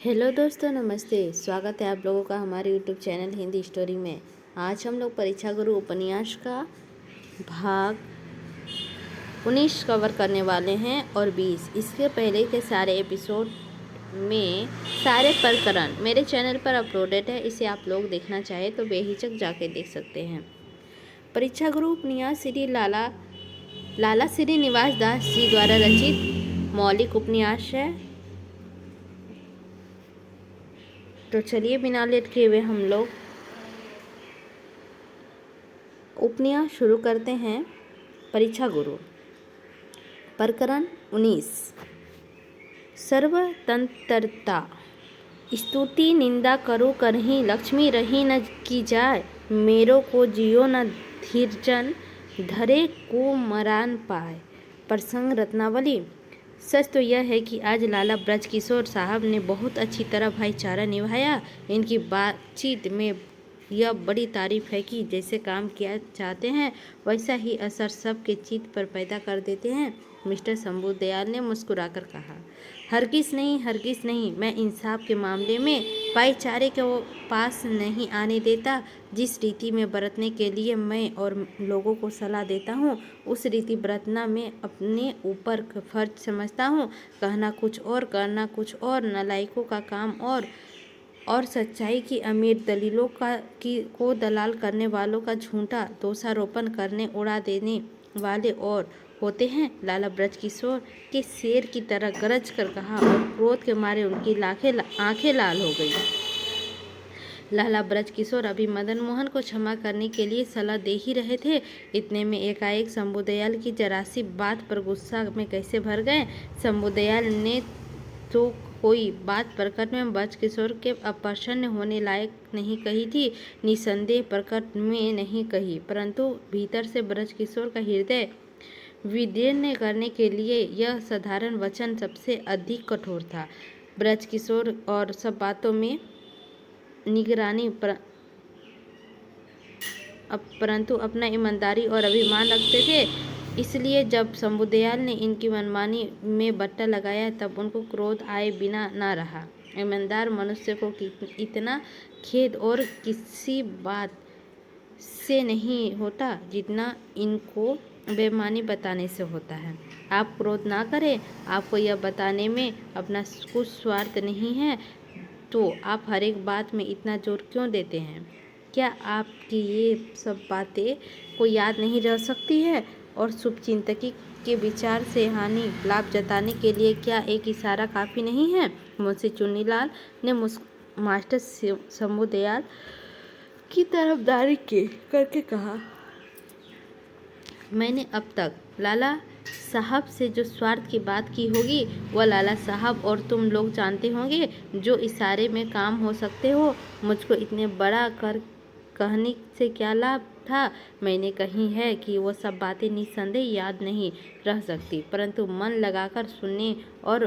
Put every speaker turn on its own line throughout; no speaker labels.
Hello दोस्तों, नमस्ते। स्वागत है आप लोगों का हमारे यूट्यूब चैनल हिंदी स्टोरी में। आज हम लोग परीक्षा गुरु उपन्यास का भाग 19 कवर करने वाले हैं और 20। इसके पहले के सारे एपिसोड में सारे प्रकरण मेरे चैनल पर अपलोडेड है। इसे आप लोग देखना चाहे तो बेहिचक जाके देख सकते हैं। परीक्षा गुरु उपन्यास श्री लाला श्रीनिवास दास जी द्वारा रचित मौलिक उपन्यास है। तो चलिए बिना लेट किए हुए हम लोग उपन्यास शुरू करते हैं। परीक्षा गुरु प्रकरण 19। सर्वतंत्रता। स्तुति निंदा करो करही, लक्ष्मी रही न की जाय। मेरो को जियो न धीरजन, धरे को मरान पाए। प्रसंग रत्नावली। सच तो यह है कि आज लाला ब्रजकिशोर साहब ने बहुत अच्छी तरह भाईचारा निभाया। इनकी बातचीत में यह बड़ी तारीफ है कि जैसे काम किया चाहते हैं वैसा ही असर सबके चित्त पर पैदा कर देते हैं। मिस्टर शंभू दयाल ने मुस्कुराकर कहा, हरगिज़ नहीं, मैं इंसाफ के मामले में भाईचारे के पास नहीं आने देता। जिस रीति में बरतने के लिए मैं और लोगों को सलाह देता हूँ उस रीति बरतना मैं अपने ऊपर फर्ज समझता हूँ। कहना कुछ और करना कुछ और, नालायकों का काम और सच्चाई की अमीर दलीलों को दलाल करने वालों का झूठा दोषारोपण करने उड़ा देने वाले और होते हैं। लाला ब्रजकिशोर के शेर की तरह गरज कर कहा और क्रोध के मारे उनकी आंखें लाल हो गई। लाला ब्रजकिशोर अभी मदन मोहन को क्षमा करने के लिए सलाह दे ही रहे थे। इतने में एकाएक शंभुदयाल की जरा सी बात पर गुस्सा में कैसे भर गए। शंभुदयाल ने तो कोई बात प्रकट में ब्रजकिशोर के अप्रसन्न होने लायक नहीं कही थी, निसंदेह प्रकट में नहीं कही, परंतु भीतर से ब्रजकिशोर का हृदय विदीर्ण करने के लिए यह साधारण वचन सबसे अधिक कठोर था। ब्रजकिशोर और सब बातों में निगरानी परंतु अपना ईमानदारी और अभिमान रखते थे। इसलिए जब शंभुदयाल ने इनकी मनमानी में बट्टा लगाया तब उनको क्रोध आए बिना ना रहा। ईमानदार मनुष्य को इतना खेद और किसी बात से नहीं होता जितना इनको बेईमानी बताने से होता है। आप क्रोध ना करें, आपको यह बताने में अपना कुछ स्वार्थ नहीं है तो आप हर एक बात में इतना जोर क्यों देते हैं? क्या आपकी ये सब बातें को याद नहीं रह सकती है? और शुभचिंतकी के विचार से हानि लाभ जताने के लिए क्या एक इशारा काफ़ी नहीं है? मुंशी चुन्नीलाल ने मास्टर शंभुदयाल की तरफदारी करके कहा, मैंने अब तक लाला साहब से जो स्वार्थ की बात की होगी वह लाला साहब और तुम लोग जानते होंगे। जो इशारे में काम हो सकते हो, मुझको इतने बड़ा कहने से क्या लाभ था? मैंने कही है कि वो सब बातें निस्संदेह याद नहीं रह सकती, परंतु मन लगाकर सुनने और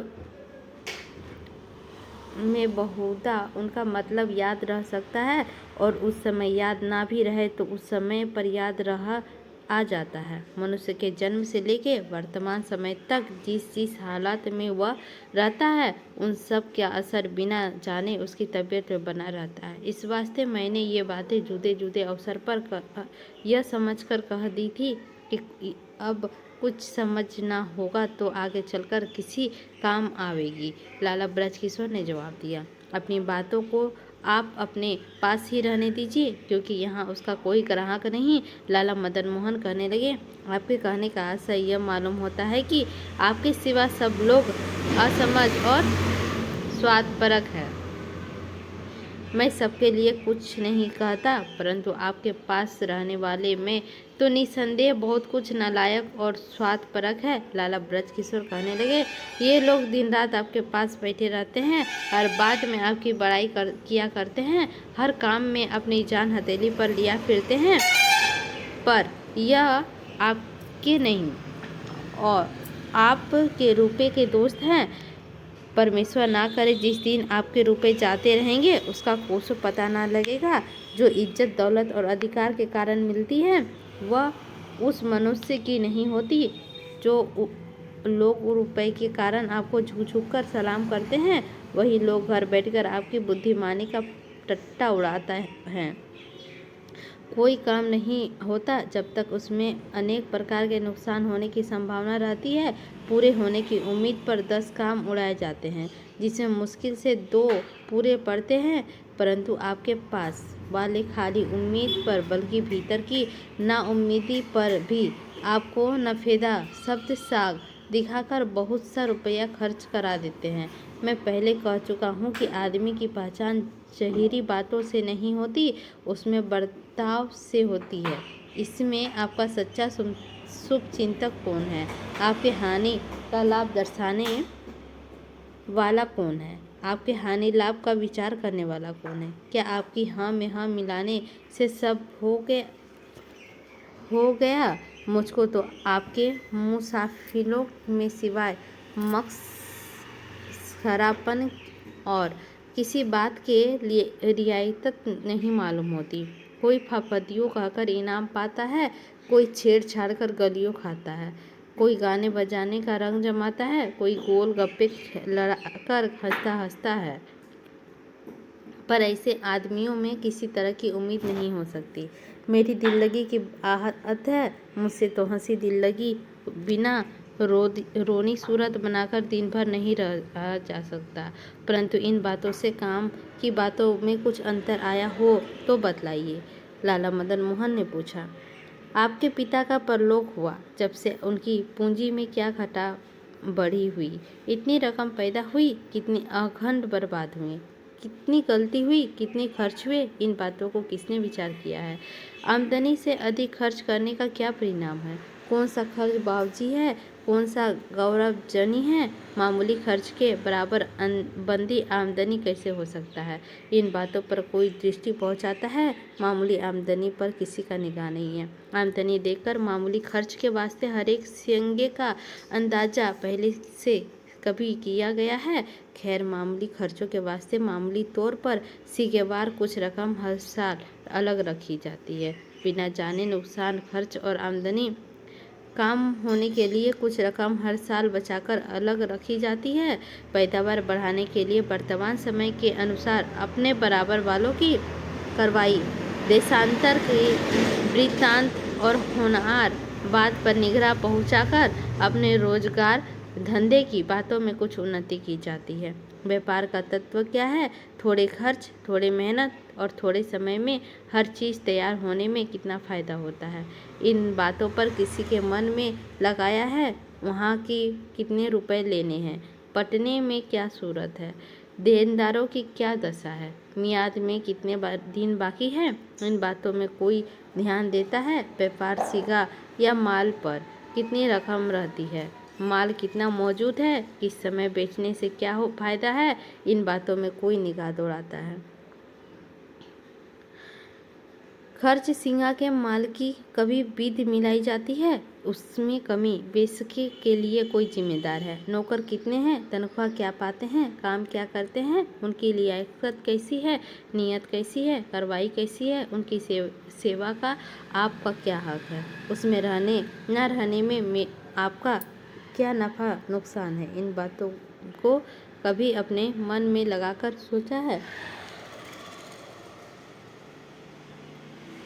में बहुधा उनका मतलब याद रह सकता है, और उस समय याद ना भी रहे तो उस समय पर याद आ जाता है। मनुष्य के जन्म से लेके वर्तमान समय तक जिस हालात में वह रहता है उन सब का असर बिना जाने उसकी तबीयत में बना रहता है। इस वास्ते मैंने ये बातें जुदे जुदे अवसर पर यह समझकर कह दी थी कि अब कुछ समझना होगा तो आगे चलकर किसी काम आवेगी। लाला ब्रजकिशोर ने जवाब दिया, अपनी बातों को आप अपने पास ही रहने दीजिए, क्योंकि यहाँ उसका कोई ग्राहक नहीं। लाला मदन मोहन कहने लगे, आपके कहने का आशय यह मालूम होता है कि आपके सिवा सब लोग असमझ और स्वार्थपरक है। मैं सबके लिए कुछ नहीं कहता, परंतु आपके पास रहने वाले में तो निसंदेह बहुत कुछ नालायक और स्वार्थपरक है। लाला ब्रजकिशोर कहने लगे, ये लोग दिन रात आपके पास बैठे रहते हैं, हर बात में आपकी बड़ाई किया करते हैं, हर काम में अपनी जान हथेली पर लिया फिरते हैं, पर यह आपके नहीं और आपके रुपये के दोस्त हैं। परमेश्वर ना करे जिस दिन आपके रुपए जाते रहेंगे उसका कोसों पता ना लगेगा। जो इज्जत दौलत और अधिकार के कारण मिलती है वह उस मनुष्य की नहीं होती। जो लोग रुपए के कारण आपको झुक झुक कर सलाम करते हैं वही लोग घर बैठकर आपकी बुद्धिमानी का टट्टा उड़ाता है। कोई काम नहीं होता जब तक उसमें अनेक प्रकार के नुकसान होने की संभावना रहती है। पूरे होने की उम्मीद पर 10 काम उड़ाए जाते हैं, जिसमें मुश्किल से 2 पूरे पड़ते हैं। परंतु आपके पास वाले खाली उम्मीद पर बल्कि भीतर की नाउम्मीदी पर भी आपको नफेदा शब्द साग दिखाकर बहुत सा रुपया खर्च करा देते हैं। मैं पहले कह चुका हूँ कि आदमी की पहचान ज़ाहिरी बातों से नहीं होती, उसमें बर्ताव से होती है। इसमें आपका सच्चा शुभचिंतक कौन है? आपके हानि का लाभ दर्शाने वाला कौन है? आपके हानि लाभ का विचार करने वाला कौन है? क्या आपकी हाँ में हाँ मिलाने से सब हो गया? मुझको तो आपके मुसाफिरों में सिवाय मस्खरापन और किसी बात के लिए रियायत नहीं मालूम होती। कोई फफदियों कहकर इनाम पाता है, कोई छेड़छाड़ कर गलियों खाता है, कोई गाने बजाने का रंग जमाता है, कोई गोल गप्पे लड़ाकर हंसता है। पर ऐसे आदमियों में किसी तरह की उम्मीद नहीं हो सकती। मेरी दिल लगी की आहत है, मुझसे तो हंसी दिल लगी बिना रोनी सूरत बनाकर दिन भर नहीं रहा जा सकता। परंतु इन बातों से काम की बातों में कुछ अंतर आया हो तो बतलाइए, लाला मदन मोहन ने पूछा। आपके पिता का परलोक हुआ, जब से उनकी पूंजी में क्या घटा बढ़ी हुई, इतनी रकम पैदा हुई, कितनी अखंड बर्बाद हुई, कितनी गलती हुई, कितने खर्च हुए, इन बातों को किसने विचार किया है? आमदनी से अधिक खर्च करने का क्या परिणाम है? कौन सा खर्च बावजी है, कौन सा गौरवजनी है? मामूली खर्च के बराबर बंदी आमदनी कैसे हो सकता है? इन बातों पर कोई दृष्टि पहुंचाता है? मामूली आमदनी पर किसी का निगाह नहीं है। आमदनी देखकर मामूली खर्च के वास्ते हर एक सिंगे का अंदाजा पहले से कभी किया गया है। खैर, मामूली खर्चों के वास्ते मामूली तौर पर सिगेवार कुछ रकम हर साल अलग रखी जाती है। बिना जाने नुकसान खर्च और आमदनी काम होने के लिए कुछ रकम हर साल बचाकर अलग रखी जाती है। पैदावार बढ़ाने के लिए वर्तमान समय के अनुसार अपने बराबर वालों की कार्रवाई, देशांतर के वृत्तांत और होनहार बात पर निगाह पहुंचाकर अपने रोजगार धंधे की बातों में कुछ उन्नति की जाती है। व्यापार का तत्व क्या है? थोड़े खर्च, थोड़े मेहनत और थोड़े समय में हर चीज़ तैयार होने में कितना फ़ायदा होता है, इन बातों पर किसी के मन में लगाया है? वहाँ की कितने रुपए लेने हैं, पटने में क्या सूरत है, देनदारों की क्या दशा है, मियाद में कितने दिन बाकी है, इन बातों में कोई ध्यान देता है? व्यापार सिगा या माल पर कितनी रकम रहती है, माल कितना मौजूद है, किस समय बेचने से क्या फायदा है, इन बातों में कोई निगाह दौड़ाता है? खर्च सिंगा के माल की कभी विध मिलाई जाती है? उसमें कमी बेसके के लिए कोई जिम्मेदार है? नौकर कितने हैं, तनख्वाह क्या पाते हैं, काम क्या करते हैं, उनकी लियाकत कैसी है, नीयत कैसी है, कार्रवाई कैसी है, उनकी सेवा का आपका क्या हक है, उसमें रहने न रहने में आपका क्या नफ़ा नुकसान है? इन बातों को कभी अपने मन में लगाकर सोचा है?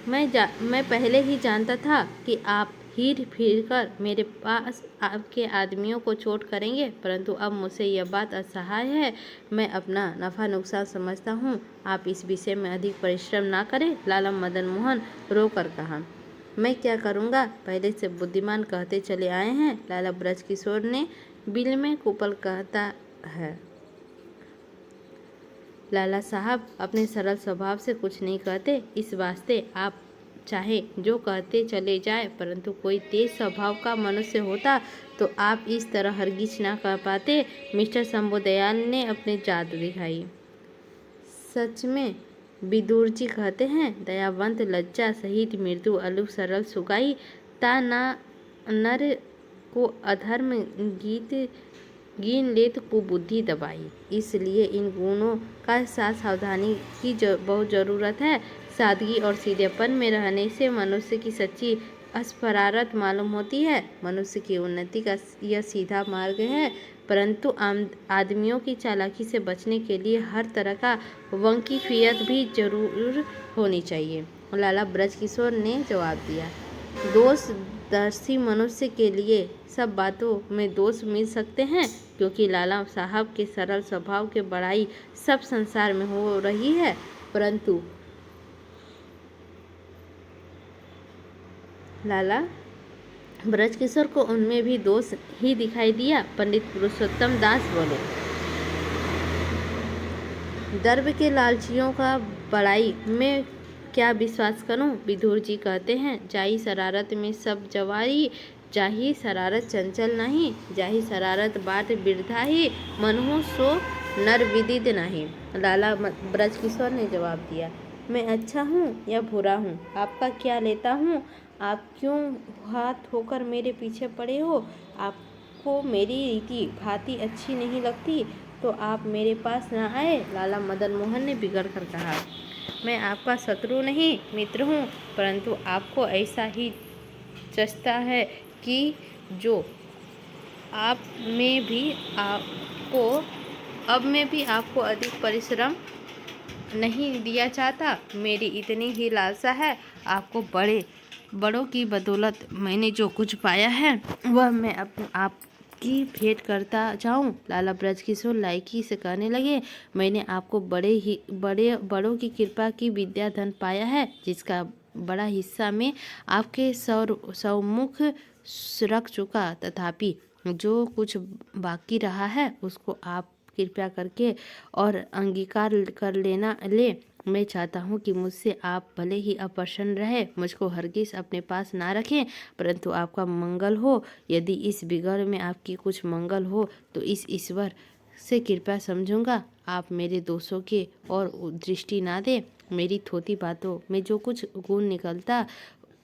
मैं पहले ही जानता था कि आप हीर फिर कर मेरे पास आपके आदमियों को चोट करेंगे, परंतु अब मुझसे यह बात असहाय है। मैं अपना नफ़ा नुकसान समझता हूँ। आप इस विषय में अधिक परिश्रम ना करें, लाला मदन मोहन रो कर कहा। मैं क्या करूँगा, पहले से बुद्धिमान कहते चले आए हैं, लाला ब्रजकिशोर ने बिल में कुपल कहता है। लाला साहब अपने सरल स्वभाव से कुछ नहीं कहते, इस वास्ते आप चाहे जो कहते चले जाए, परंतु कोई तेज स्वभाव का मनुष्य होता तो आप इस तरह हरगिज ना कह पाते। मिस्टर शंभुदयाल ने अपनी जादू दिखाई। सच में विदुर जी कहते हैं, दयावंत लज्जा सहित मृदु अलु सरल सुगाई ता ना नर को अधर्म गिन लेत कुबुद्धि दबाई। इसलिए इन गुणों का साथ सावधानी की बहुत ज़रूरत है। सादगी और सीधेपन में रहने से मनुष्य की सच्ची अस्फरारत मालूम होती है। मनुष्य की उन्नति का यह सीधा मार्ग है। परंतु आम आदमियों की चालाकी से बचने के लिए हर तरह का वंकीफियत भी जरूर होनी चाहिए। लाला ब्रजकिशोर ने जवाब दिया। दोषदर्शी मनुष्य के लिए सब बातों में दोष मिल सकते हैं, क्योंकि लाला साहब के सरल स्वभाव के बड़ाई सब संसार में हो रही है, परंतु लाला ब्रजकिशोर को उनमें भी दोष ही दिखाई दिया। पंडित पुरुषोत्तम दास बोले, दर्भ के लालचियों का बड़ाई में क्या विश्वास करूं? विदुर जी कहते हैं, जाही शरारत में सब जवाई, जाही शरारत चंचल नहीं, जाही शरारत बाट बिरधा ही, मनहु सो नर विदित नहीं। लाला ब्रजकिशोर ने जवाब दिया, मैं अच्छा हूँ या बुरा हूँ, आपका क्या लेता हूँ? आप क्यों हाथ होकर मेरे पीछे पड़े हो? आपको मेरी रीति भांति अच्छी नहीं लगती तो आप मेरे पास न आए। लाला मदन मोहन ने बिगड़ कर कहा, मैं आपका शत्रु नहीं मित्र हूँ, परंतु आपको ऐसा ही चचता है कि जो अब मैं भी आपको अधिक परिश्रम नहीं दिया चाहता। मेरी इतनी ही लालसा है, आपको बड़ों की बदौलत मैंने जो कुछ पाया है वह मैं आपकी भेंट करता जाऊं। लाला ब्रजकिशोर लायकी से कहने लगे, मैंने आपको बड़ों की कृपा की विद्या धन पाया है, जिसका बड़ा हिस्सा मैं आपके सौमुख रख चुका। तथापि जो कुछ बाकी रहा है उसको आप कृपया करके और अंगीकार कर ले। मैं चाहता हूँ कि मुझसे आप भले ही अप्रसन्न रहे, मुझको हरगिज अपने पास ना रखें, परंतु आपका मंगल हो। यदि इस बिगड़ में आपकी कुछ मंगल हो तो इस ईश्वर से कृपया समझूंगा। आप मेरे दोषों के और दृष्टि ना दे। मेरी थोथी बातों में जो कुछ गुण निकलता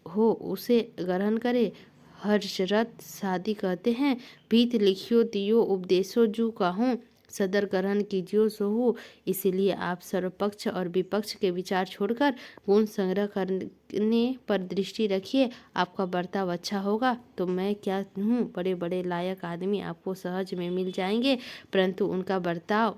हो उसे ग्रहण करे। हर्षरथ शादी कहते हैं, भीत लिखियो दियो उपदेशो जू कहूँ, सदर ग्रहण कीजियो सोहू। इसीलिए आप सर्वपक्ष और विपक्ष के विचार छोड़कर गुण संग्रह करने पर दृष्टि रखिए। आपका बर्ताव अच्छा होगा तो मैं क्या हूँ, बड़े बड़े लायक आदमी आपको सहज में मिल जाएंगे, परंतु उनका बर्ताव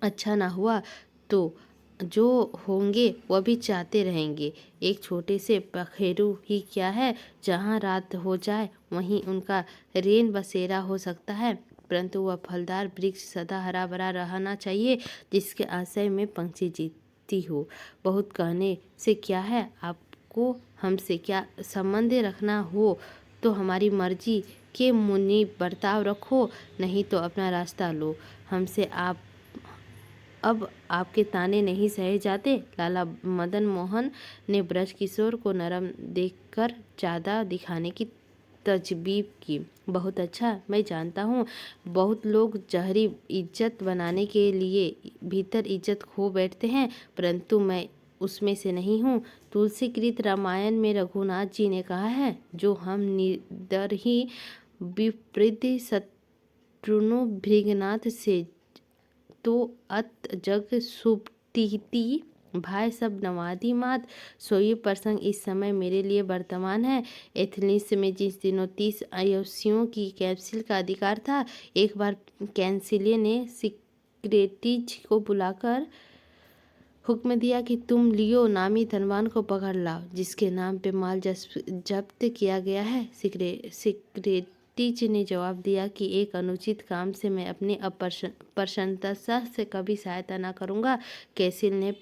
अच्छा ना हुआ तो जो होंगे वह भी चाहते रहेंगे। एक छोटे से पखेरु ही क्या है, जहाँ रात हो जाए वहीं उनका रेन बसेरा हो सकता है, परंतु वह फलदार वृक्ष सदा हरा भरा रहना चाहिए, जिसके आश्रय में पंछी जीती हो। बहुत कहने से क्या है, आपको हमसे क्या संबंध रखना हो तो हमारी मर्जी के मुनि बर्ताव रखो, नहीं तो अपना रास्ता लो। हमसे अब आपके ताने नहीं सहे जाते। लाला मदन मोहन ने ब्रजकिशोर को नरम देखकर ज़्यादा दिखाने की तजबीब की। बहुत अच्छा, मैं जानता हूँ बहुत लोग जहरी इज्जत बनाने के लिए भीतर इज्जत खो बैठते हैं, परंतु मैं उसमें से नहीं हूँ। तुलसीकृत रामायण में रघुनाथ जी ने कहा है, जो हम निडर ही विपरीत शत्रुनु भृगनाथ से तो अत जग सुप्तिति भाई सब नवादी मात। सोई प्रसंग इस समय मेरे लिए वर्तमान है। एथेंस में जिस दिनों 30 अयस्सियों की कैप्सूल का अधिकार था, एक बार कैंसिलियर ने सिक्रेटिज को बुलाकर हुक्म दिया कि तुम लियो नामी धनवान को पकड़ लाओ, जिसके नाम पे माल जब्त किया गया है। सिक्रेटिज ने जवाब दिया कि एक अनुचित काम से मैं अपनी अप्रसन्नता से कभी सहायता न करूंगा। कैसिल ने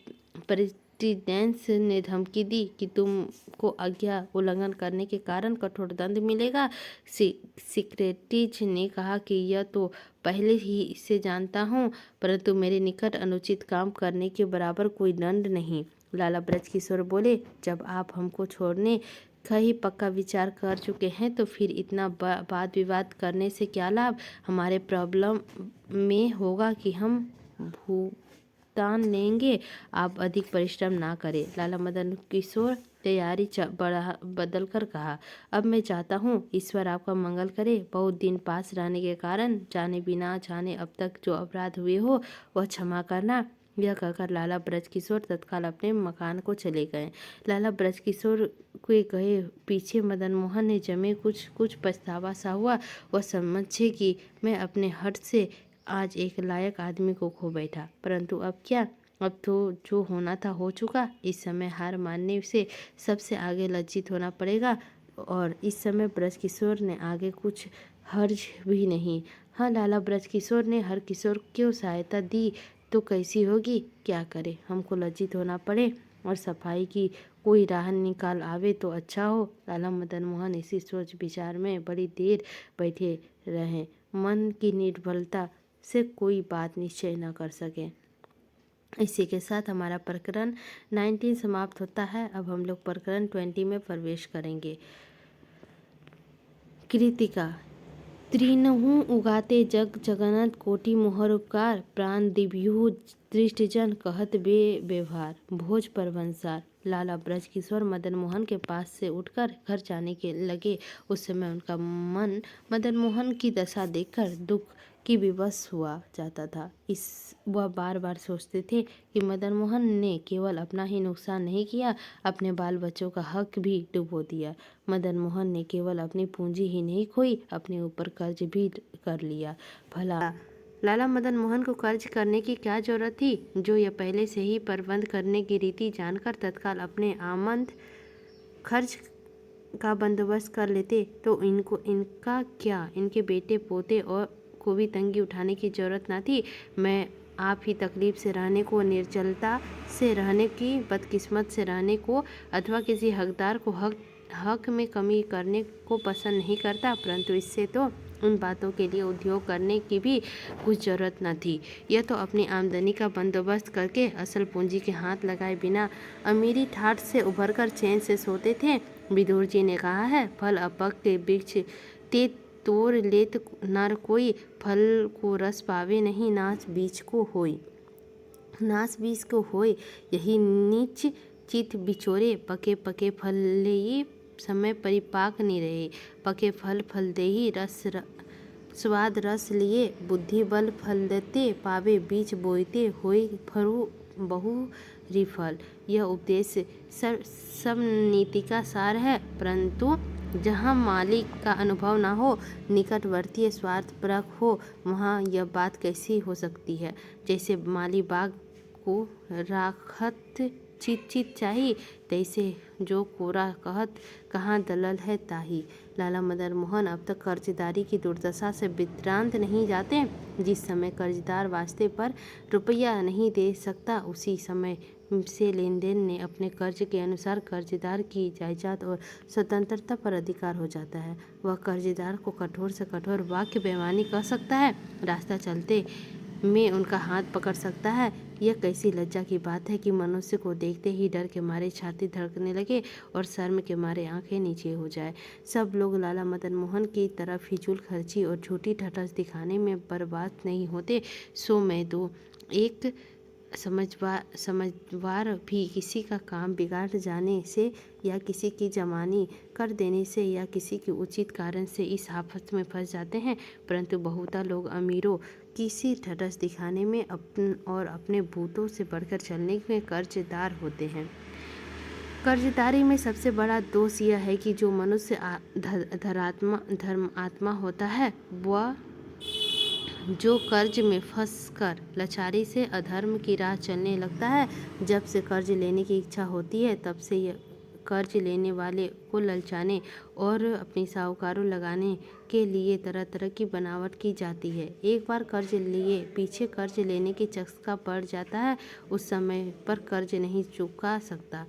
प्रेसिडेंस ने धमकी दी कि तुमको आज्ञा उल्लंघन करने के कारण कठोर दंड मिलेगा। सिक्रेटिज ने कहा कि यह तो पहले ही से जानता हूँ, परंतु मेरे निकट अनुचित काम करने के बराबर कोई दंड नहीं। लाला ब्रजकिशोर बोले, जब आप हमको छोड़ने का ही पक्का विचार कर चुके हैं तो फिर इतना वाद विवाद करने से क्या लाभ। हमारे प्रॉब्लम में होगा कि हम भुगतान लेंगे, आप अधिक परिश्रम ना करें। लाला मदन किशोर तैयारी बदल कर कहा, अब मैं चाहता हूँ ईश्वर आपका मंगल करे। बहुत दिन पास रहने के कारण जाने बिना जाने अब तक जो अपराध हुए हो वह क्षमा करना। यह कहकर लाला ब्रजकिशोर तत्काल अपने मकान को चले गए। लाला ब्रजकिशोर के गए पीछे मदन मोहन ने जमे कुछ पछतावा सा हुआ। वह समझे कि मैं अपने हठ से आज एक लायक आदमी को खो बैठा, परंतु अब क्या, अब तो जो होना था हो चुका। इस समय हार मानने से सबसे आगे लज्जित होना पड़ेगा, और इस समय ब्रजकिशोर ने आगे कुछ हर्ज भी नहीं। हाँ, लाला ब्रजकिशोर ने हर किशोर को सहायता दी तो कैसी होगी, क्या करे, हमको लज्जित होना पड़े और सफाई की कोई राह निकाल आवे तो अच्छा हो। लाला मदन मोहन इसी सोच विचार में बड़ी देर बैठे रहे। मन की निर्बलता से कोई बात निश्चय न कर सके। इसी के साथ हमारा प्रकरण 19 समाप्त होता है। अब हम लोग प्रकरण 20 में प्रवेश करेंगे। कृतिका। तीनहु उगाते जग जगन्नाथ कोटि मोहर उपकार, प्राण दिव्यु दृष्टजन कहत बे व्यवहार। भोज परवंसार। लाला ब्रजकिशोर मदन मोहन के पास से उठकर घर जाने के लगे। उस समय उनका मन मदन मोहन की दशा देखकर दुख की विवश हुआ जाता था। वह बार बार सोचते थे कि मदन मोहन ने केवल अपना ही नुकसान नहीं किया, अपने बाल बच्चों का हक भी डुबो दिया। मदन मोहन ने केवल अपनी पूंजी ही नहीं खोई, अपने ऊपर कर्ज भी कर लिया। भला लाला मदन मोहन को कर्ज करने की क्या जरूरत थी, जो यह पहले से ही प्रबंध करने की रीति जानकर तत्काल अपने आमंद खर्च का बंदोबस्त कर लेते तो इनका क्या, इनके बेटे पोते और को भी तंगी उठाने की जरूरत ना थी। मैं आप ही तकलीफ से रहने को, निर्जलता से रहने की, बदकिस्मत से रहने को अथवा किसी हकदार को हक में कमी करने को पसंद नहीं करता, परंतु इससे तो उन बातों के लिए उद्योग करने की भी कुछ जरूरत न थी। यह तो अपनी आमदनी का बंदोबस्त करके असल पूंजी के हाथ लगाए बिना अमीरी ठाठ से उभरकर चैन से सोते थे। विदुर जी ने कहा है, फल अपक के वृक्ष ते तोड़ लेत नर कोई, फल को रस पावे नहीं नाच बीज को होय। नाश बीज को होय यही नीच चित बिचोरे, पके पके फल ले समय परिपाक नहीं रहे। पके फल देही स्वाद रस लिए, बुद्धि बल फल देते पावे, बीज बोईते होय फरु बहु रिफल। यह उपदेश सब नीति का सार है, परंतु जहाँ मालिक का अनुभव ना हो, निकटवर्ती स्वार्थ परक हो, वहाँ यह बात कैसी हो सकती है। जैसे माली बाग को राखत चित चाहिए, तैसे जो कोरा कहत कहाँ दलल है ताही। लाला मदन मोहन अब तक कर्जदारी की दुर्दशा से विभ्रांत नहीं जाते। जिस समय कर्जदार वास्ते पर रुपया नहीं दे सकता, उसी समय से लेन देन ने अपने कर्ज के अनुसार कर्जदार की जायदाद और स्वतंत्रता पर अधिकार हो जाता है। वह कर्जदार को कठोर से कठोर वाक्य बेईमानी कर सकता है, रास्ता चलते में उनका हाथ पकड़ सकता है। यह कैसी लज्जा की बात है कि मनुष्य को देखते ही डर के मारे छाती धड़कने लगे और शर्म के मारे आंखें नीचे हो जाए। सब लोग लाला मदन मोहन की तरह फिजूल खर्ची और झूठी ठठस दिखाने में बर्बाद नहीं होते, सो मैं तो एक समझवार भी किसी का काम बिगाड़ जाने से या किसी की जमानी कर देने से या किसी के उचित कारण से इस आफत में फंस जाते हैं, परंतु बहुता लोग अमीरों किसी ठठस दिखाने में अपने भूतों से बढ़कर चलने में कर्जदार होते हैं। कर्जदारी में सबसे बड़ा दोष यह है कि जो मनुष्य धर्मात्मा होता है, वह जो कर्ज में फंसकर लाचारी से अधर्म की राह चलने लगता है, जब से कर्ज लेने की इच्छा होती है तब से यह कर्ज लेने वाले को ललचाने और अपनी साहूकारों लगाने के लिए तरह तरह की बनावट की जाती है। एक बार कर्ज लिए पीछे कर्ज लेने की चस्का पड़ जाता है, उस समय पर कर्ज नहीं चुका सकता।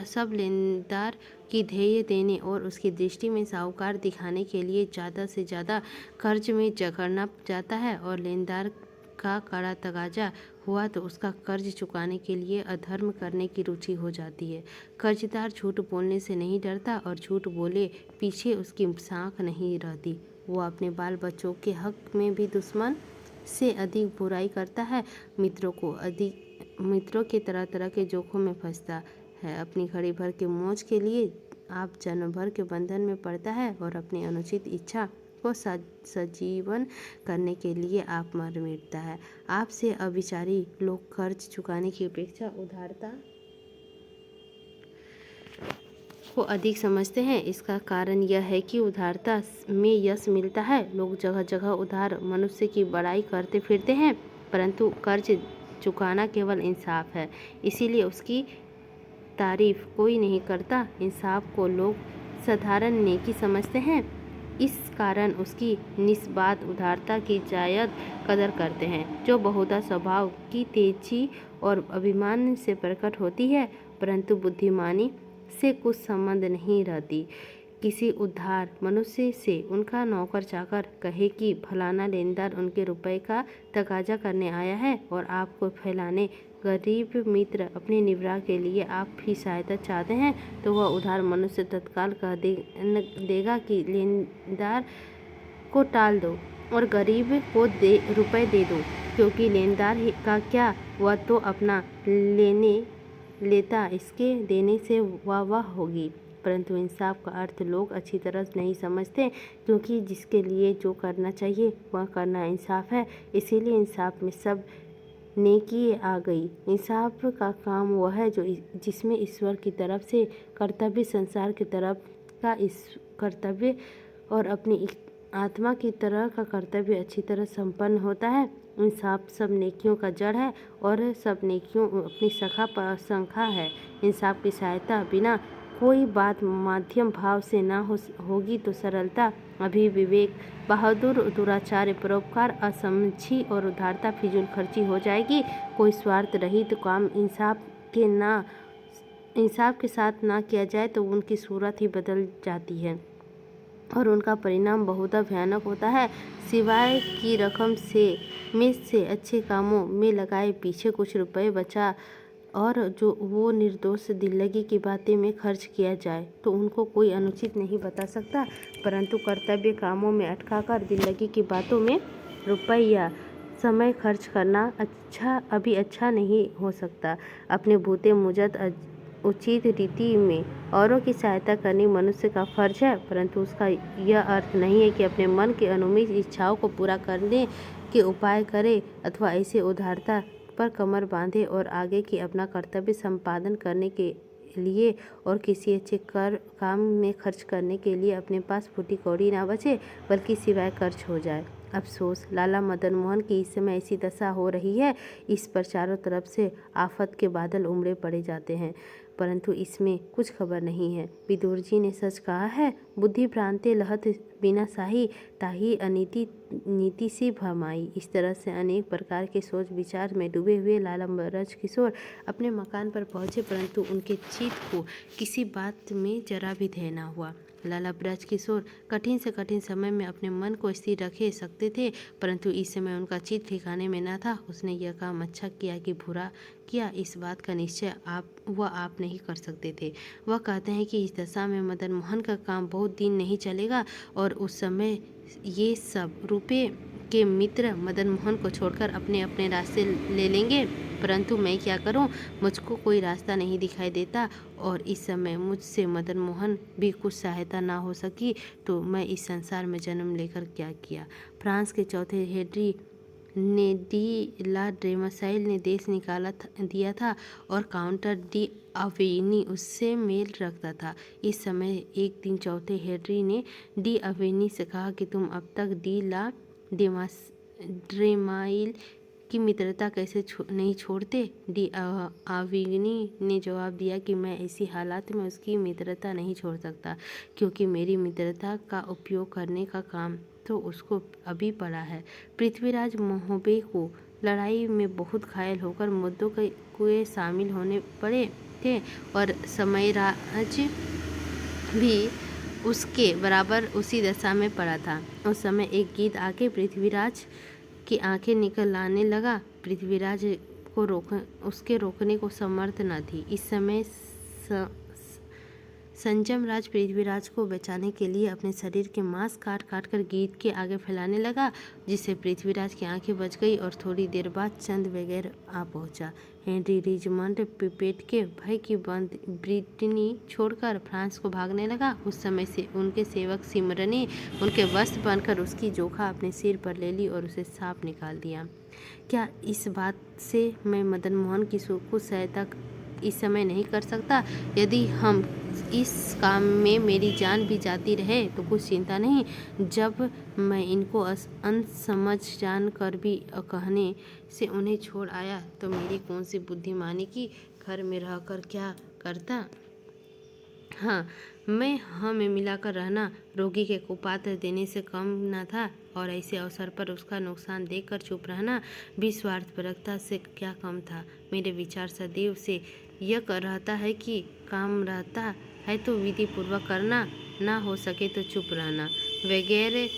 सब लेनदार की ध्येय देने और उसकी दृष्टि में साहूकार दिखाने के लिए ज़्यादा से ज़्यादा कर्ज में जकड़ना जाता है, और लेनदार का कड़ा तगाजा हुआ तो उसका कर्ज चुकाने के लिए अधर्म करने की रुचि हो जाती है। कर्जदार झूठ बोलने से नहीं डरता और झूठ बोले पीछे उसकी साख नहीं रहती। वो अपने बाल बच्चों के हक में भी दुश्मन से अधिक बुराई करता है, मित्रों के तरह तरह के जोखों में फंसता है। अपनी घड़ी भर के मौज के लिए आप जन्म भर के बंधन में पड़ता है और अपनी अनुचित इच्छा को सजीवन करने के लिए आप मर मिटता है। आपसे अविचारी लोग कर्ज चुकाने की अपेक्षा उदारता को अधिक समझते हैं। इसका कारण यह है कि उदारता में यश मिलता है। लोग जगह जगह उदार मनुष्य की बड़ाई करते फिरते हैं, परंतु कर्ज चुकाना केवल इंसाफ है, इसीलिए उसकी तारीफ कोई नहीं करता। इंसाफ को लोग साधारण नेकी समझते हैं, इस कारण उसकी निस्बात उदारता की जायद कदर करते हैं, जो बहुधा स्वभाव की तेजी और अभिमान से प्रकट होती है, परंतु बुद्धिमानी से कुछ संबंध नहीं रहती। किसी उदार मनुष्य से उनका नौकर चाकर कहे कि फलाना लेनदार उनके रुपए का तकाजा करने आया है और आपको फैलाने गरीब मित्र अपने निवृत्ति के लिए आप भी सहायता चाहते हैं, तो वह उदार मनुष्य तत्काल कह देगा कि लेनदार को टाल दो और गरीब को रुपए दे दो, क्योंकि लेनदार का क्या, वह तो अपना लेता, इसके देने से वाह होगी। परंतु इंसाफ का अर्थ लोग अच्छी तरह नहीं समझते, क्योंकि जिसके लिए जो करना चाहिए वह करना इंसाफ है। इसीलिए इंसाफ में सब नेकी आ गई। इंसाफ का काम वह है जो जिसमें ईश्वर की तरफ से कर्तव्य, संसार की तरफ का कर्तव्य और अपनी आत्मा की तरह का कर्तव्य अच्छी तरह संपन्न होता है। इंसाफ सब नेकियों का जड़ है और सब नेकियों अपनी संख्या है। इंसाफ की सहायता बिना कोई बात माध्यम भाव से ना होगी तो सरलता, अभिविवेक, बहादुर, दुराचार, परोपकार, असमझी और उदारता फिजूल खर्ची हो जाएगी। कोई स्वार्थ रहित काम इंसाफ के साथ ना किया जाए तो उनकी सूरत ही बदल जाती है और उनका परिणाम बहुत भयानक होता है। सिवाय की रकम से अच्छे कामों में लगाए पीछे कुछ रुपए बचा और जो वो निर्दोष दिल्लगी की बातें में खर्च किया जाए तो उनको कोई अनुचित नहीं बता सकता, परंतु कर्तव्य कामों में अटकाकर दिल्लगी की बातों में रुपए या समय खर्च करना अच्छा नहीं हो सकता। अपने बूते मुजत उचित रीति में औरों की सहायता करनी मनुष्य का फर्ज है, परंतु उसका यह अर्थ नहीं है कि अपने मन के अनुमित इच्छाओं को पूरा करने के उपाय करे अथवा ऐसे उदारता पर कमर बांधे और आगे की अपना कर्तव्य संपादन करने के लिए और किसी अच्छे काम में खर्च करने के लिए अपने पास फूटी कौड़ी ना बचे, बल्कि सिवाय खर्च हो जाए। अफसोस, लाला मदन मोहन की इस समय ऐसी दशा हो रही है। इस पर चारों तरफ से आफत के बादल उमड़े पड़े जाते हैं, परंतु इसमें कुछ खबर नहीं है। विदुर जी ने सच कहा है, बुद्धि भ्रांते लहत बिना साही, ताही अनीति नीति सी भरमाई। इस तरह से अनेक प्रकार के सोच विचार में डूबे हुए लाला ब्रज किशोर अपने मकान पर पहुंचे, परंतु उनके चित्त को किसी बात में जरा भी ध्यान न हुआ। लाला ब्रज किशोर कठिन से कठिन समय में अपने मन को स्थिर रखे सकते थे, परंतु इस समय उनका चित्त ठिकाने में न था। उसने यह काम अच्छा किया कि बुरा किया, इस बात का निश्चय आप नहीं कर सकते थे। वह कहते हैं कि इस दशा में मदन मोहन का काम बहुत दिन नहीं चलेगा और उस समय ये सब रुपये के मित्र मदन मोहन को छोड़कर अपने अपने रास्ते ले लेंगे, परंतु मैं क्या करूं, मुझको कोई रास्ता नहीं दिखाई देता और इस समय मुझसे मदन मोहन भी कुछ सहायता ना हो सकी तो मैं इस संसार में जन्म लेकर क्या किया। फ्रांस के चौथे हेनरी ने डी ला ड्रेमासाइल ने देश दिया था और काउंटर डी अवेनी उससे मेल रखता था। इस समय एक दिन चौथे हेनरी ने डी अवेनी से कहा कि तुम अब तक डी ला ड्रेमाइल की मित्रता कैसे नहीं छोड़ते। डी अवेनी ने जवाब दिया कि मैं ऐसी हालात में उसकी मित्रता नहीं छोड़ सकता, क्योंकि मेरी मित्रता का उपयोग करने का काम तो उसको अभी पड़ा है। पृथ्वीराज मोहबे को लड़ाई में बहुत घायल होकर मुद्दों के शामिल होने पड़े थे और समयराज भी उसके बराबर उसी दशा में पड़ा था। उस समय एक गीत आके पृथ्वीराज की आंखें निकल लाने लगा। पृथ्वीराज को उसके रोकने को समर्थ न थी। इस समय संजम राज पृथ्वीराज को बचाने के लिए अपने शरीर के मांस काट काट कर गीत के आगे फैलाने लगा, जिससे पृथ्वीराज की आंखें बच गई और थोड़ी देर बाद चंद वगैरह आ पहुंचा। हेनरी रिचमंड पिपेट के भय की ब्रिटनी छोड़कर फ्रांस को भागने लगा। उस समय से उनके सेवक सिमर ने उनके वस्त्र पहनकर उसकी जोखा अपने सिर पर ले ली और उसे साफ निकाल दिया। क्या इस बात से मैं मदन मोहन की कुछ सहायता इस समय नहीं कर सकता? यदि हम इस काम में मेरी जान भी जाती रहे तो कुछ चिंता नहीं। जब मैं इनको अनसमझ जान कर भी कहने से उन्हें छोड़ आया तो मेरी कौन सी बुद्धिमानी की घर में रहकर क्या करता। हाँ, में मिलाकर रहना रोगी के कुपात्र देने से कम न था, और ऐसे अवसर पर उसका नुकसान देखकर चुप रहना भी स्वार्थपरकता से क्या कम था। मेरे विचार सदैव से यह रहता है कि काम रहता है तो विधि पूर्वक करना, ना हो सके तो चुप रहना, वगैरह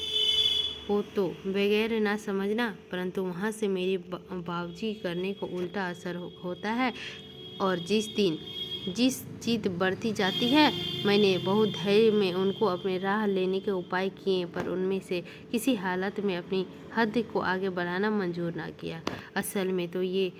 हो तो वगैरह ना समझना। परंतु वहाँ से मेरी बावजी करने को उल्टा असर होता है, और जिस जिद बढ़ती जाती है। मैंने बहुत धैर्य में उनको अपने राह लेने के उपाय किए, पर उनमें से किसी हालत में अपनी हद को आगे बढ़ाना मंजूर ना किया। असल में तो ये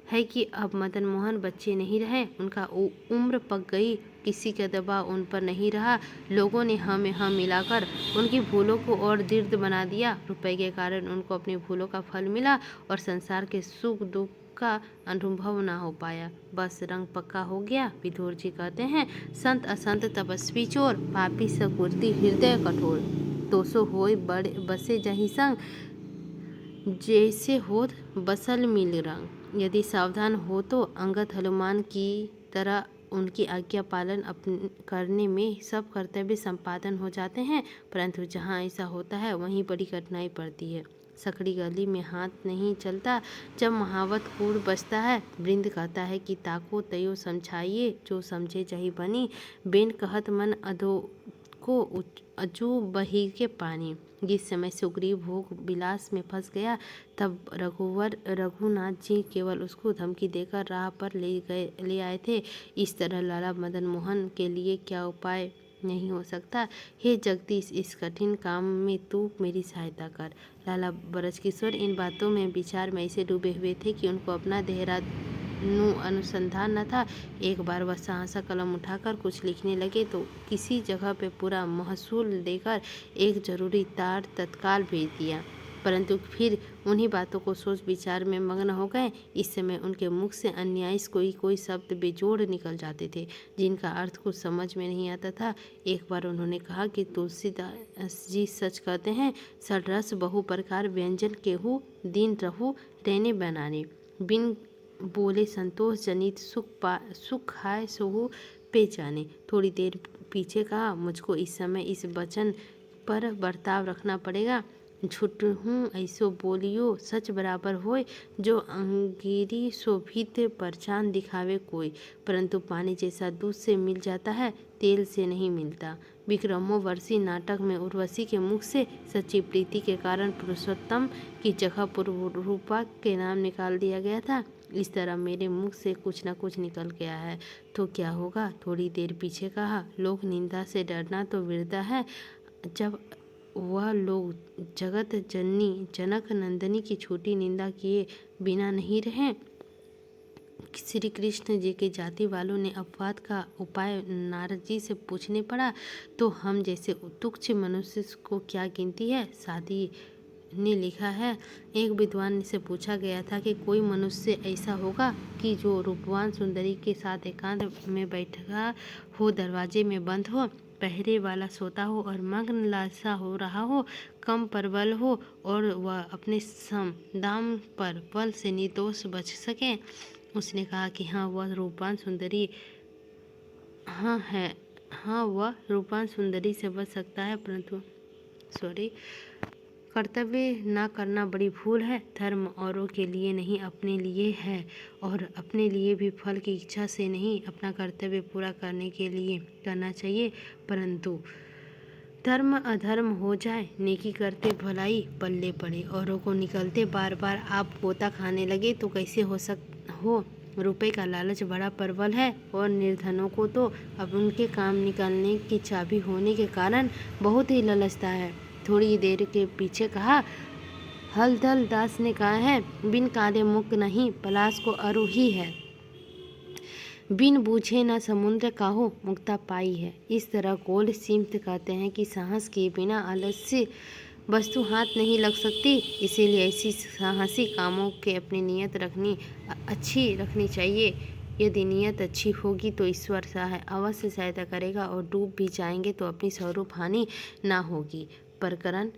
है कि अब मदन मोहन बच्चे नहीं रहे, उनका उम्र पक गई, किसी का दबाव उन पर नहीं रहा। लोगों ने हम मिलाकर उनकी भूलों को और दृढ़ बना दिया। रुपए के कारण उनको अपनी भूलों का फल मिला और संसार के सुख दुख का अनुभव ना हो पाया। बस रंग पक्का हो गया। विदुर जी कहते हैं, संत असंत तपस्वी चोर, पापी सकुर्ती हृदय कठोर, तोसो होय बड़े बसे जहि संग, जैसे होत बसल मिल रंग। यदि सावधान हो तो अंगद हनुमान की तरह उनकी आज्ञा पालन करने में सब कर्तव्य संपादन हो जाते हैं, परंतु जहाँ ऐसा होता है वहीं बड़ी कठिनाई पड़ती है। सकड़ी गली में हाथ नहीं चलता। जब महावत कूड़ बचता है, वृंद कहता है कि ताको तयो समझाइए, जो समझे जही बनी, बेन कहत मन अधो को अजू बही के पानी। जिस समय सुग्रीव भोग विलास में फंस गया, तब रघुनाथ जी केवल उसको धमकी देकर राह पर ले आए थे। इस तरह लाला मदन मोहन के लिए क्या उपाय नहीं हो सकता? हे जगदीश, इस कठिन काम में तू मेरी सहायता कर। लाला बृजकिशोर इन बातों में विचार में ऐसे डूबे हुए थे कि उनको अपना अनुसंधान न था। एक बार वह सहसा कलम उठाकर कुछ लिखने लगे तो किसी जगह पे पूरा महसूल देकर एक जरूरी तार तत्काल भेज दिया, परंतु फिर उन्हीं बातों को सोच विचार में मग्न हो गए। इस समय उनके मुख से अन्यायी कोई शब्द बेजोड़ निकल जाते थे, जिनका अर्थ कुछ समझ में नहीं आता था। एक बार उन्होंने कहा कि तुलसीदास जी सच कहते हैं, षड्रस बहु प्रकार व्यंजन केहू दिन रहू रहने बनाने, बिन बोले संतोष जनित सुख खाए सोहू पे जाने। थोड़ी देर पीछे कहा, मुझको इस समय इस वचन पर बर्ताव रखना पड़ेगा। झूठ हूँ ऐसो बोलियो सच बराबर होय, जो अंगीरी शोभित परछान दिखावे कोई, परंतु पानी जैसा दूध से मिल जाता है, तेल से नहीं मिलता। विक्रमोर्वशी नाटक में उर्वशी के मुख से सच्ची प्रीति के कारण पुरुषोत्तम की जगह पुरूपा के नाम निकाल दिया गया था। इस तरह मेरे मुख से कुछ न कुछ निकल गया है, तो क्या होगा? थोड़ी देर पीछे कहा, लोक निंदा से डरना तो विरता है। जब वह लोग जगत जननी जनक नंदिनी की छोटी निंदा किए बिना नहीं रहे। श्री कृष्ण जी के जाति वालों ने अपवाद का उपाय नारद जी से पूछने पड़ा, तो हम जैसे तुच्छ मनुष्य को क्या गिनती है? सादी ने लिखा है, एक विद्वान से पूछा गया था कि कोई मनुष्य ऐसा होगा कि जो रूपवान सुंदरी के साथ एकांत में बैठा हो, दरवाजे में बंद हो, पहरे वाला सोता हो और मग्न लालसा हो रहा हो, कम प्रबल हो और वह अपने दाम पर बल से निर्दोष बच सके। उसने कहा कि हाँ, वह रूपवान सुंदरी वह रूपवान सुंदरी से बच सकता है, परंतु कर्तव्य ना करना बड़ी भूल है। धर्म औरों के लिए नहीं, अपने लिए है, और अपने लिए भी फल की इच्छा से नहीं, अपना कर्तव्य पूरा करने के लिए करना चाहिए। परंतु धर्म अधर्म हो जाए, नेकी करते भलाई पल्ले पड़े, औरों को निकलते बार बार आप गोता खाने लगे तो कैसे हो रुपए का लालच बड़ा प्रबल है और निर्धनों को तो अब उनके काम निकालने की चाबी होने के कारण बहुत ही ललचता है। थोड़ी देर के पीछे कहा, हलदल दास ने कहा है, बिन काले मुख नहीं पलाश को अरु ही है, बिन बूझे न समुद्र काहो मुक्ता पाई है। इस तरह गोल्ड स्मिथ कहते हैं कि साहस के बिना आलस्य वस्तु हाथ नहीं लग सकती। इसीलिए ऐसी साहसी कामों के अपनी नीयत अच्छी रखनी चाहिए। यदि नीयत अच्छी होगी तो ईश्वर अवश्य सहायता करेगा, और डूब भी जाएंगे तो अपनी स्वरूप हानि ना होगी। प्रकरण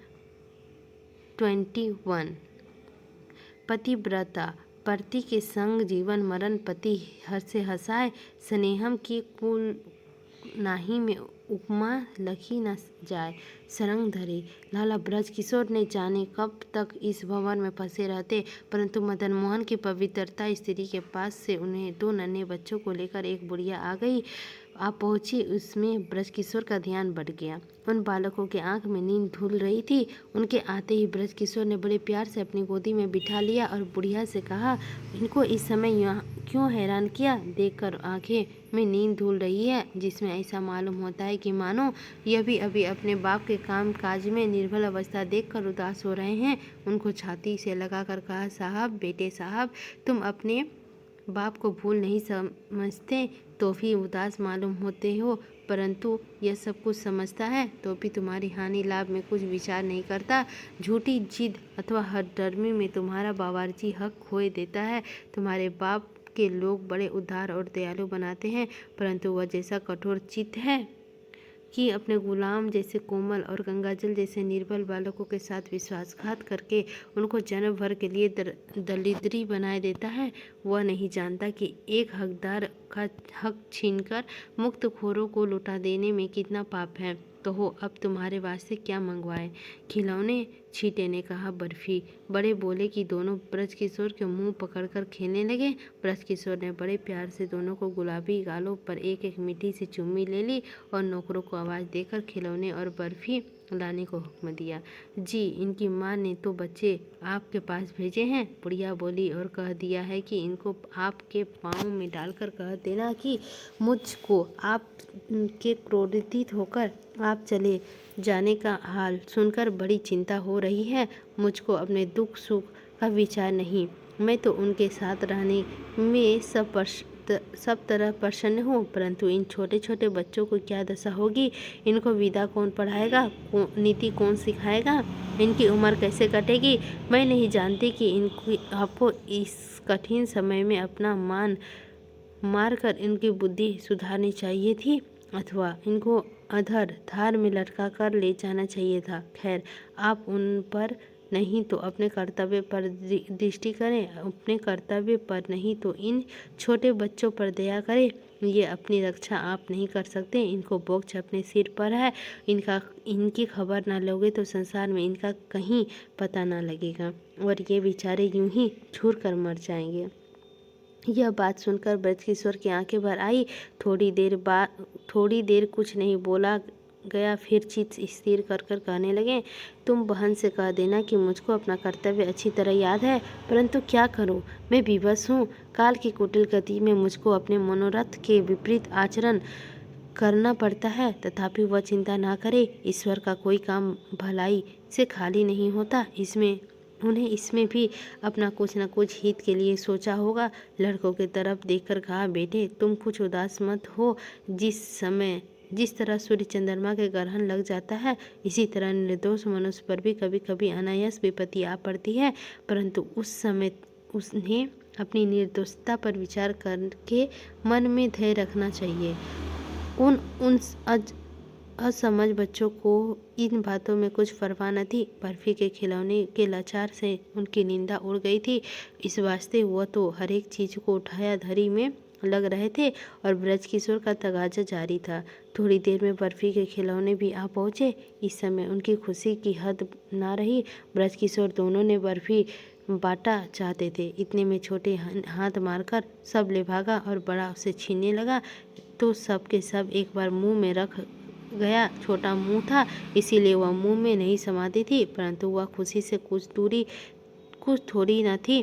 21। पतिव्रता। पति के संग जीवन मरण, पति हर्षे हसाए, स्नेहम की कुल नाही में उपमा लखी न जाए। सरंग धरे। लाला ब्रज किशोर ने जाने कब तक इस भवन में फंसे रहते, परंतु मदन मोहन की पवित्रता स्त्री के पास से उन्हें 2 नन्हे बच्चों को लेकर एक बुढ़िया आ पहुंची। उसमें ब्रजकिशोर का ध्यान बढ़ गया। उन बालकों के आंख में नींद धुल रही थी। उनके आते ही ब्रजकिशोर ने बड़े प्यार से अपनी गोदी में बिठा लिया और बुढ़िया से कहा, इनको इस समय यहाँ क्यों हैरान किया? देखकर आंखें में नींद धुल रही है, जिसमें ऐसा मालूम होता है कि मानो यह भी अभी अपने बाप के काम काज में निर्बल अवस्था देखकर उदास हो रहे हैं। उनको छाती से लगाकर कहा, साहब, बेटे साहब, तुम अपने बाप को भूल नहीं समझते तो भी उदास मालूम होते हो, परंतु यह सब कुछ समझता है तो भी तुम्हारी हानि लाभ में कुछ विचार नहीं करता। झूठी जिद अथवा हठधर्मी में तुम्हारा बावर्ची हक खोए देता है। तुम्हारे बाप के लोग बड़े उदार और दयालु बनाते हैं, परंतु वह जैसा कठोर चित्त है कि अपने गुलाम जैसे कोमल और गंगाजल जैसे निर्बल बालकों के साथ विश्वासघात करके उनको जन्म भर के लिए दरिद्री बनाए देता है। वह नहीं जानता कि एक हकदार का हक छीनकर मुक्तखोरों को लुटा देने में कितना पाप है। कहो अब तुम्हारे वास्ते क्या मंगवाए? खिलौने? छीटे ने कहा, बर्फी। बड़े बोले कि दोनों ब्रजकिशोर के मुंह पकड़कर खेलने लगे। ब्रजकिशोर ने बड़े प्यार से दोनों को गुलाबी गालों पर एक एक मीठी सी चुम्मी ले ली और नौकरों को आवाज़ देकर खिलौने और बर्फी लाने को हुक्म दिया। जी, इनकी माँ ने तो बच्चे आपके पास भेजे हैं, बुढ़िया बोली, और कह दिया है कि इनको आपके पाँव में डालकर कह देना कि मुझको आप के क्रोधित होकर आप चले जाने का हाल सुनकर बड़ी चिंता हो रही है। मुझको अपने दुख सुख का विचार नहीं, मैं तो उनके साथ रहने में सब तरह प्रसन्न हूँ, परंतु इन छोटे छोटे बच्चों को क्या दशा होगी? इनको विदा कौन पढ़ाएगा? नीति कौन सिखाएगा? इनकी उम्र कैसे कटेगी? मैं नहीं जानती कि आपको इस कठिन समय में अपना मान मारकर इनकी बुद्धि सुधारनी चाहिए थी, अथवा इनको अधर धार में लटका कर ले जाना चाहिए था। खैर, आप उन पर नहीं तो अपने कर्तव्य पर दृष्टि करें, अपने कर्तव्य पर नहीं तो इन छोटे बच्चों पर दया करें। ये अपनी रक्षा आप नहीं कर सकते, इनको बोझ अपने सिर पर है। इनकी खबर ना लोगे तो संसार में इनका कहीं पता ना लगेगा और ये बेचारे यूं ही झूर कर मर जाएंगे। यह बात सुनकर ब्रजकिशोर की आंखें भर आई। थोड़ी देर कुछ नहीं बोला गया, फिर चित्त स्थिर कर कहने लगे, तुम बहन से कह देना कि मुझको अपना कर्तव्य अच्छी तरह याद है, परंतु क्या करूं, मैं विवश हूँ। काल की कुटिल गति में मुझको अपने मनोरथ के विपरीत आचरण करना पड़ता है, तथापि वह चिंता ना करे। ईश्वर का कोई काम भलाई से खाली नहीं होता। उन्हें इसमें भी अपना कुछ न कुछ हित के लिए सोचा होगा। लड़कों की तरफ देखकर कहा, बेटे तुम कुछ उदास मत हो। जिस तरह सूर्य चंद्रमा के ग्रहण लग जाता है, इसी तरह निर्दोष मनुष्य पर भी कभी कभी अनायास विपत्ति आ पड़ती है, परंतु उस समय उन्हें अपनी निर्दोषता पर विचार करके मन में धैर्य रखना चाहिए। उन असमझ बच्चों को इन बातों में कुछ परवाह न थी। बर्फी के खिलौने के लाचार से उनकी निंदा उड़ गई थी। इस वास्ते वह तो हर एक चीज को उठाया धरी में लग रहे थे और ब्रजकिशोर का तगाजा जारी था। थोड़ी देर में बर्फी के खिलौने भी आ पहुँचे। इस समय उनकी खुशी की हद ना रही। ब्रजकिशोर दोनों ने बर्फी बांटा चाहते थे, इतने में छोटे हाथ मारकर सब ले भागा और बड़ा उसे छीनने लगा, तो सब के सब एक बार मुंह में रख गया। छोटा मुंह था, इसीलिए वह मुंह में नहीं समाती थी, परंतु वह खुशी से कुछ थोड़ी न थी।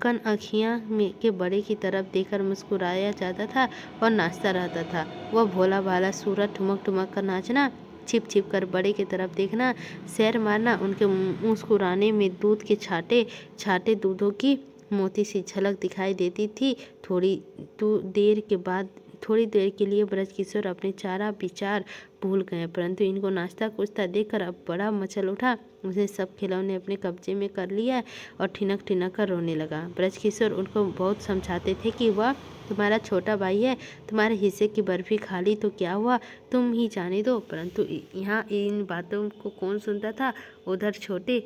कन आँखियाँ में के बड़े की तरफ देखकर मुस्कुराया जाता था और नाचता रहता था। वह भोला भाला सूरत ठुमक ठुमक कर नाचना, छिप छिप कर बड़े की तरफ देखना, सैर मारना, उनके मुस्कुराने में दूध के छाटे छाटे दूधों की मोती सी झलक दिखाई देती थी। थोड़ी देर के लिए ब्रजकिशोर अपने सारा विचार भूल गए, परंतु इनको नाचता कूदता देखकर अब बड़ा मचल उठा। उसने सब खिलौने अपने कब्जे में कर लिया और ठिनक ठिनक कर रोने लगा। ब्रजकिशोर उनको बहुत समझाते थे कि वह तुम्हारा छोटा भाई है, तुम्हारे हिस्से की बर्फी खा ली तो क्या हुआ, तुम ही जाने दो। परंतु यहाँ इन बातों को कौन सुनता था। उधर छोटे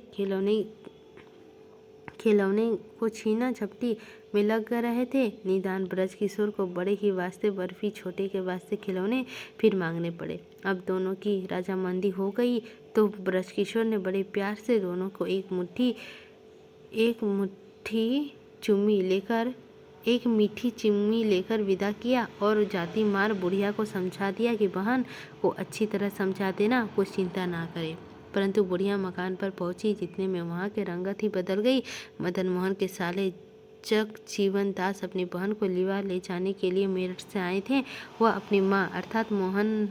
खिलौने को छीना झपटी में लग रहे थे। निदान ब्रजकिशोर को बड़े ही वास्ते बर्फी, छोटे के वास्ते खिलौने फिर मांगने पड़े। अब दोनों की रजामंदी हो गई तो ब्रजकिशोर ने बड़े प्यार से दोनों को एक मीठी चुम्मी लेकर विदा किया और जाति मार बुढ़िया को समझा दिया कि बहन को अच्छी तरह समझा देना, कुछ चिंता ना करे। परंतु बुढ़िया मकान पर पहुंची, जितने में वहां के रंगत ही बदल गई। मदन मोहन के साले जगजीवन दास अपनी बहन को लिवा ले जाने के लिए मेरठ से आए थे। वह अपनी माँ अर्थात मदन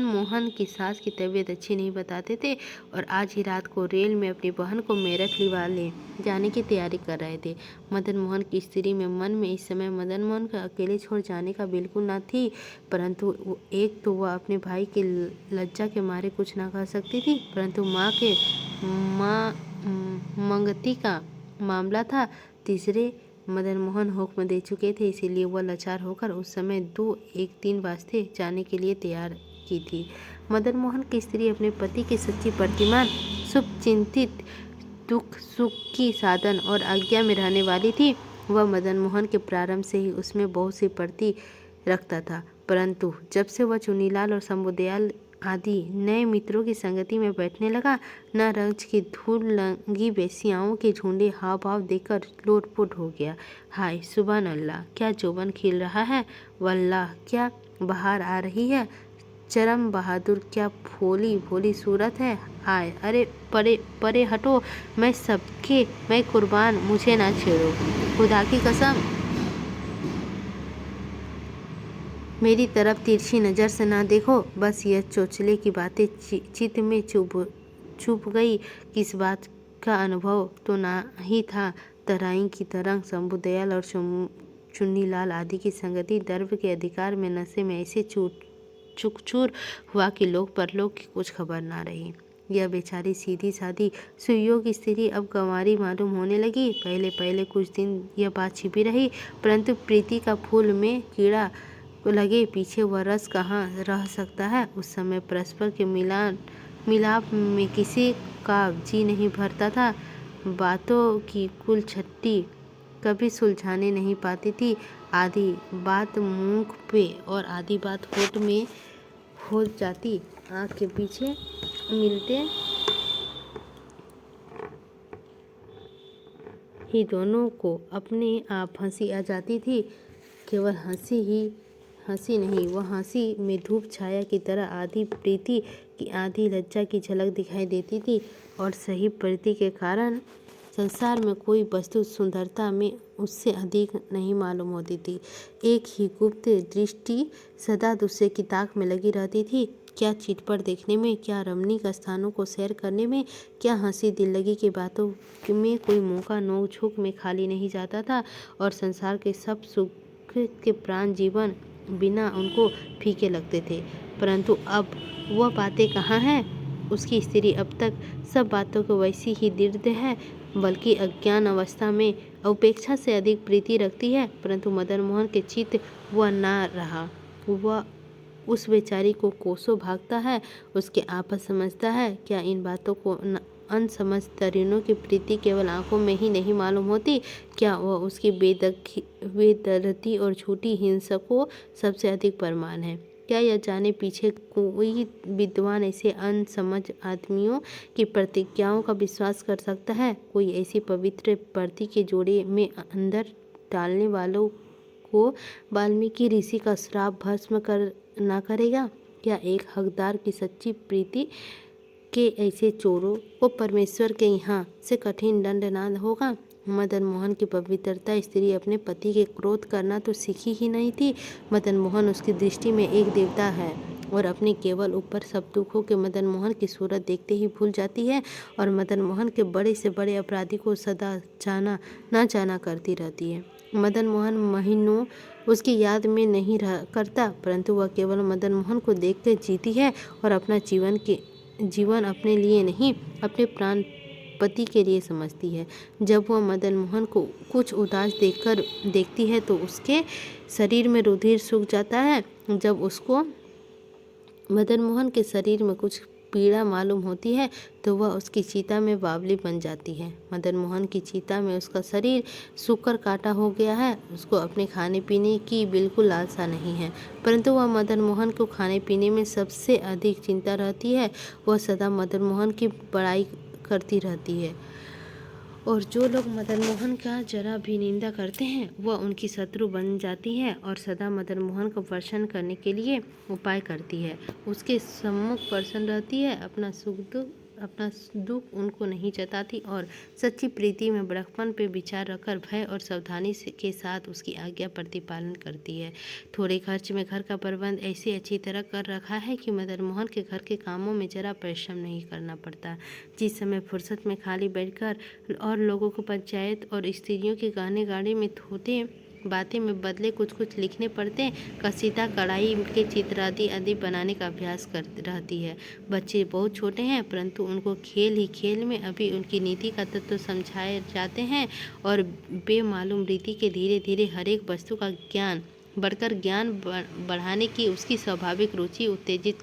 मोहन की सास की तबीयत अच्छी नहीं बताते थे और आज ही रात को रेल में अपनी बहन को मेरठ लिवा ले जाने की तैयारी कर रहे थे। मदन मोहन की स्त्री में मन में इस समय मदन मोहन को अकेले छोड़ जाने का बिल्कुल ना थी, परंतु एक तो वह अपने भाई के लज्जा के मारे कुछ ना कह सकती थी, परंतु माँ मंगती का मामला था। तीसरे मदन मोहन हुक्म दे चुके थे, इसीलिए वह लाचार होकर उस समय 2-1-3 वास्ते जाने के लिए तैयार की थी। मदन मोहन की स्त्री अपने पति की सच्ची प्रतिमान, शुभचिंतित, दुख सुख की साधन और आज्ञा में रहने वाली थी। वह मदन मोहन के प्रारंभ से ही उसमें बहुत सी प्रति रखता था, परंतु जब से वह चुन्नीलाल और शंभुदयाल आदि नए मित्रों की संगति में बैठने लगा, न रंज की धूल लंगी बेसियाओं के झुंडे हाव भाव देखकर लोटपोट हो गया। हाय सुबहान अल्लाह, क्या जोबन खिल रहा है, वल्लाह क्या बहार आ रही है, चरम बहादुर क्या भोली भोली सूरत है। हाय अरे परे हटो, मैं कुर्बान, मुझे ना छेड़ो, खुदा की कसम मेरी तरफ तिरछी नज़र से ना देखो। बस यह चोचले की बातें चित्त में चुप गई। किस बात का अनुभव तो ना ही था। तराई की तरंग, शंभुदयाल और चुन्नीलाल आदि की संगति द्रव्य के अधिकार में नशे में ऐसे चुकचूर हुआ कि लोक परलोक की कुछ खबर ना रही। यह बेचारी सीधी सादी सुयोग स्त्री अब गंवारी मालूम होने लगी। पहले कुछ दिन यह बात छिपी रही, परंतु प्रीति का फूल में कीड़ा लगे पीछे वह रस कहाँ रह सकता है। उस समय परस्पर के मिलाप में किसी का जी नहीं भरता था। बातों की कुल छट्टी कभी सुलझाने नहीं पाती थी। आधी बात मुंह पे और आधी बात होठ में हो जाती। आँख के पीछे मिलते ही दोनों को अपने आप हंसी आ जाती थी। केवल हंसी नहीं, वह हंसी में धूप छाया की तरह आधी प्रीति की आधी लज्जा की झलक दिखाई देती थी और सही प्रीति के कारण संसार में कोई वस्तु सुंदरता में उससे अधिक नहीं मालूम होती थी। एक ही गुप्त दृष्टि सदा दूसरे की ताक में लगी रहती थी। क्या चिटपट देखने में, क्या रमणीक स्थानों को सैर करने में, क्या हंसी दिल लगी की बातों में कोई मौका नोक झोंक में खाली नहीं जाता था और संसार के सब सुख के प्राण जीवन बिना उनको फीके लगते थे। परंतु अब वह बातें कहाँ हैं। उसकी स्त्री अब तक सब बातों को वैसी ही दृढ़ है, बल्कि अज्ञान अवस्था में अपेक्षा से अधिक प्रीति रखती है। परंतु मदन मोहन के चित्त वह ना रहा। वह उस बेचारी को कोसों भागता है, उसके आपस समझता है। क्या इन बातों को अनसमझ तरुणों की प्रीति केवल आंखों में ही नहीं मालूम होती? क्या वह उसकी बेदर्दी और झूठी हिंसा को सबसे अधिक प्रमाण है? क्या यह जाने पीछे कोई विद्वान ऐसे अनसमझ आदमियों की प्रतिज्ञाओं का विश्वास कर सकता है? कोई ऐसी पवित्र प्रति के जोड़े में अंदर डालने वालों को वाल्मीकि ऋषि का श्राप भस्म कर ना करेगा? क्या एक हकदार की सच्ची प्रीति के ऐसे चोरों को परमेश्वर के यहाँ से कठिन दंड ना होगा? मदन मोहन की पवित्रता स्त्री अपने पति के क्रोध करना तो सीखी ही नहीं थी। मदन मोहन उसकी दृष्टि में एक देवता है और अपने केवल ऊपर सब दुखों के मदन मोहन की सूरत देखते ही भूल जाती है और मदन मोहन के बड़े से बड़े अपराधी को सदा जाना ना जाना करती रहती है। मदन मोहन महीनों उसकी याद में नहीं रह करता, परंतु वह केवल मदन मोहन को देखकर जीती है और अपना जीवन अपने लिए नहीं, अपने प्राण पति के लिए समझती है। जब वह मदन मोहन को कुछ उदास देखती है तो उसके शरीर में रुधिर सूख जाता है। जब उसको मदन मोहन के शरीर में कुछ पीड़ा मालूम होती है तो वह उसकी चिता में बावली बन जाती है। मदन मोहन की चिता में उसका शरीर सूखकर काटा हो गया है। उसको अपने खाने पीने की बिल्कुल लालसा नहीं है, परंतु वह मदन मोहन को खाने पीने में सबसे अधिक चिंता रहती है। वह सदा मदन मोहन की बड़ाई करती रहती है और जो लोग मदन मोहन का जरा भी निंदा करते हैं वह उनकी शत्रु बन जाती है और सदा मदन मोहन को प्रसन्न करने के लिए उपाय करती है। उसके सम्मुख प्रसन्न रहती है, अपना दुख उनको नहीं जताती और सच्ची प्रीति में बड़कपन पे विचार रखकर भय और सावधानी के साथ उसकी आज्ञा प्रतिपालन करती है। थोड़े खर्च में घर का प्रबंध ऐसे अच्छी तरह कर रखा है कि मदन मोहन के घर के कामों में जरा परिश्रम नहीं करना पड़ता। जिस समय फुर्सत में खाली बैठकर और लोगों को पंचायत और स्त्रियों के गहने गाड़ी में थोते बातें में बदले कुछ लिखने पड़ते, कसीदा कढ़ाई के चित्र आदि बनाने का अभ्यास कर रहती है। बच्चे बहुत छोटे हैं, परंतु उनको खेल ही खेल में अभी उनकी नीति का तत्व समझाए जाते हैं और बेमालूम रीति के धीरे धीरे हर एक वस्तु का ज्ञान बढ़कर ज्ञान बढ़ाने की उसकी स्वाभाविक रुचि उत्तेजित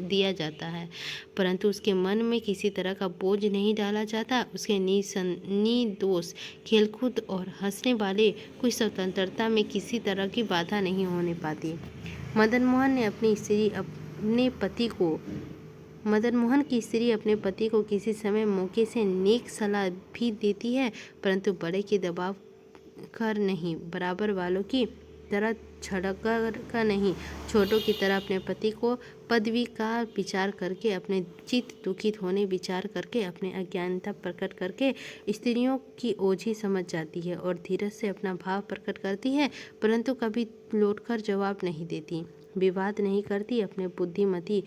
दिया जाता है, परंतु उसके मन में किसी तरह का बोझ नहीं डाला जाता। उसके निर्दोष खेलकूद और हंसने वाले कुछ स्वतंत्रता में किसी तरह की बाधा नहीं होने पाती। मदन मोहन की स्त्री अपने पति को किसी समय मौके से नेक सलाह भी देती है, परंतु बड़े के दबाव कर नहीं, बराबर वालों की तरह छड़कर का नहीं, छोटों की तरह अपने पति को पदवी का विचार करके, अपने चित्त दुखित होने विचार करके, अपने अज्ञानता प्रकट करके स्त्रियों की ओझी समझ जाती है और धीरज से अपना भाव प्रकट करती है, परंतु कभी लौटकर जवाब नहीं देती, विवाद नहीं करती। अपने बुद्धिमती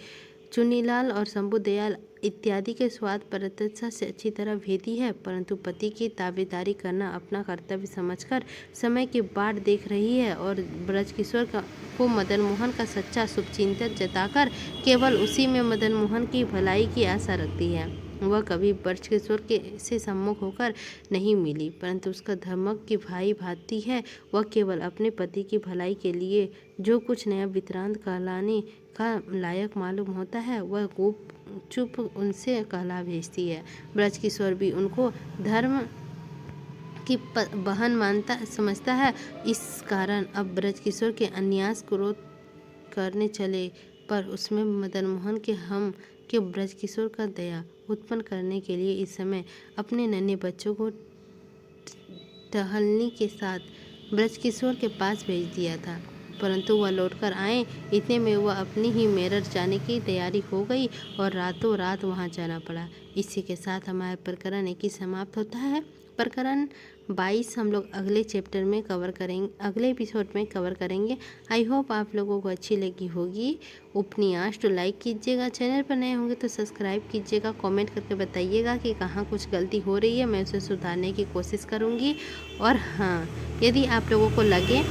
चुन्नीलाल और शंभुदयाल इत्यादि के स्वाद परतता से अच्छी तरह भेदी है, परंतु पति की ताबेदारी करना अपना कर्तव्य समझकर समय की बाट देख रही है और ब्रजकिशोर को मदन मोहन का सच्चा शुभचिंतन जताकर केवल उसी में मदन मोहन की भलाई की आशा रखती है। वह कभी ब्रजकिशोर से सम्मुख होकर नहीं मिली, परंतु उसका धमक की भाई भांति है। वह केवल अपने पति की भलाई के लिए जो कुछ नया वित्रांत कहलाने का लायक मालूम होता है वह चुप उनसे कहला भेजती है। ब्रजकिशोर भी उनको धर्म की बहन समझता है। इस कारण अब ब्रजकिशोर के अन्यास क्रोध करने चले, पर उसमें मदन मोहन के ब्रजकिशोर का दया उत्पन्न करने के लिए इस समय अपने नन्हे बच्चों को टहलने के साथ ब्रजकिशोर के पास भेज दिया था, परंतु वह लौटकर आए इतने में वह अपनी ही मेरठ जाने की तैयारी हो गई और रातों रात वहां जाना पड़ा। इसी के साथ हमारा प्रकरण एक ही समाप्त होता है। प्रकरण 22 हम लोग अगले चैप्टर में कवर करेंगे, अगले एपिसोड में कवर करेंगे। आई होप आप लोगों को अच्छी लगी होगी उपन्यास। तो लाइक कीजिएगा, चैनल पर नए होंगे तो सब्सक्राइब कीजिएगा, कमेंट करके बताइएगा कि कहाँ कुछ गलती हो रही है, मैं उसे सुधारने की कोशिश करूँगी। और हाँ, यदि आप लोगों को लगे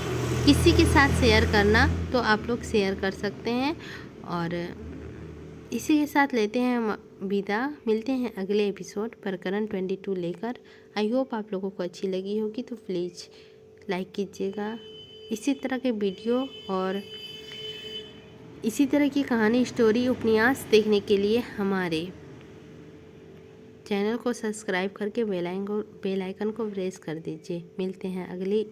किसी के साथ शेयर करना तो आप लोग शेयर कर सकते हैं। और इसी के साथ लेते हैं हम विदा, मिलते हैं अगले एपिसोड प्रकरण 22 लेकर। आई होप आप लोगों को अच्छी लगी होगी, तो प्लीज़ लाइक कीजिएगा। इसी तरह के वीडियो और इसी तरह की कहानी, स्टोरी, उपन्यास देखने के लिए हमारे चैनल को सब्सक्राइब करके बेल आइकन को प्रेस कर दीजिए। मिलते हैं अगली